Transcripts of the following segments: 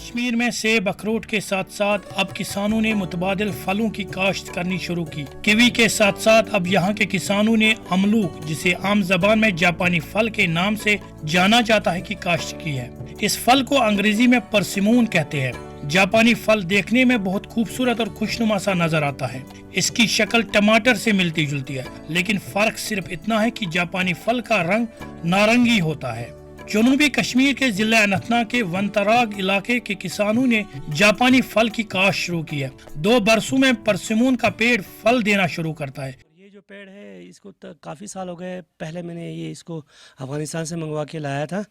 کشمیر میں سیب اخروٹ کے ساتھ ساتھ اب کسانوں نے متبادل پھلوں کی کاشت کرنی شروع کی۔ کیوی کے ساتھ ساتھ اب یہاں کے کسانوں نے املوک، جسے عام زبان میں جاپانی پھل کے نام سے جانا جاتا ہے، کی کاشت کی ہے۔ اس پھل کو انگریزی میں پرسیمون کہتے ہیں۔ جاپانی پھل دیکھنے میں بہت خوبصورت اور خوشنما سا نظر آتا ہے۔ اس کی شکل ٹماٹر سے ملتی جلتی ہے، لیکن فرق صرف اتنا ہے کہ جاپانی پھل کا رنگ نارنگی ہوتا ہے۔ جنوبی کشمیر کے ضلع اننت ناگ کے ونتراگ علاقے کے کسانوں نے جاپانی پھل کی کاشت شروع کی ہے۔ 2 برسوں میں پرسیمون کا پیڑ پھل دینا شروع کرتا ہے۔ یہ جو پیڑ ہے اس کو کافی سال ہو گئے، پہلے میں نے اس کو افغانستان سے منگوا کے لایا تھا،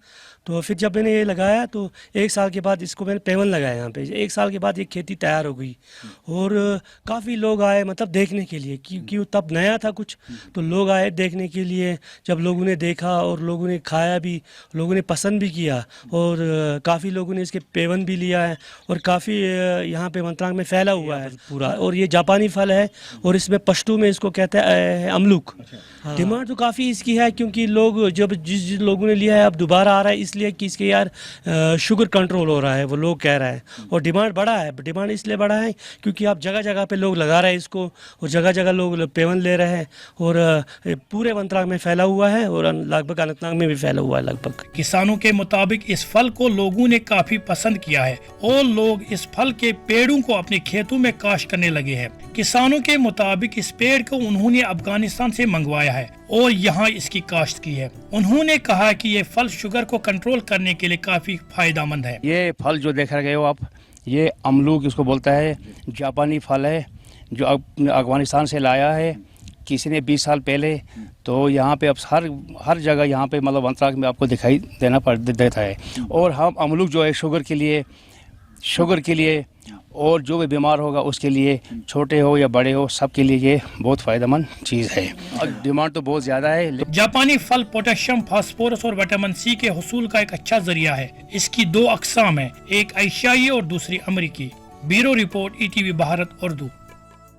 تو پھر جب میں نے یہ لگایا تو 1 سال کے بعد اس کو میں نے پیون لگایا یہاں پہ۔ 1 سال کے بعد یہ کھیتی تیار ہو گئی اور کافی لوگ آئے مطلب دیکھنے کے لیے، کیونکہ تب نیا تھا کچھ، تو لوگ آئے دیکھنے کے لیے۔ جب لوگوں نے دیکھا اور لوگوں نے کھایا بھی، لوگوں نے پسند بھی کیا، اور کافی لوگوں نے اس کے پیون بھی لیا ہے، اور کافی یہاں پہ ونتراگ میں پھیلا ہوا ہے پورا۔ اور یہ جاپانی پھل ہے، اور اس میں پشتو میں اس کو کہتے ہیں املوک۔ ڈیمانڈ تو کافی اس کی ہے، کیونکہ لوگ جس لوگوں نے لیا ہے اب دوبارہ آ رہا ہے، اس لیے کہ اس کے یار شوگر کنٹرول ہو رہا ہے، وہ لوگ کہہ رہے ہیں، اور ڈیمانڈ بڑا ہے۔ ڈیمانڈ اس لیے بڑا ہے کیونکہ اب جگہ جگہ پہ لوگ لگا رہے ہیں اس کو، اور جگہ جگہ لوگ پیون لے رہے ہیں، اور پورے ونتراگ میں پھیلا ہوا ہے، اور لگ بھگ اننت ناگ میں بھی پھیلا ہوا ہے لگ بھگ۔ کسانوں کے مطابق اس پھل کو لوگوں نے کافی پسند کیا ہے، اور لوگ اس پھل کے پیڑوں کو اپنے کھیتوں میں کاشت کرنے لگے ہیں۔ کسانوں کے مطابق اس پیڑ کو انہوں نے افغانستان سے منگوایا ہے اور یہاں اس کی کاشت کی ہے۔ انہوں نے کہا کہ یہ پھل شوگر کو کنٹرول کرنے کے لیے کافی فائدہ مند ہے۔ یہ پھل جو دیکھ رہے ہو آپ، یہ املوک اس کو بولتا ہے، جاپانی پھل ہے جو افغانستان سے لایا ہے کسی نے 20 سال پہلے۔ تو یہاں پہ اب ہر جگہ یہاں پہ مطلب ونتراگ میں آپ کو دکھائی دیتا ہے۔ اور ہم املوک جو ہے شوگر کے لیے اور جو بھی بیمار ہوگا اس کے لیے، چھوٹے ہو یا بڑے ہو، سب کے لیے یہ بہت فائدہ مند چیز ہے۔ ڈیمانڈ تو بہت زیادہ ہے۔ جاپانی پھل پوٹیشیم، فاسفورس اور وٹامن سی کے حصول کا ایک اچھا ذریعہ ہے۔ اس کی 2 اقسام ہیں، ایک ایشیائی اور دوسری امریکی۔ Bureau report, ETV Bharat Urdu.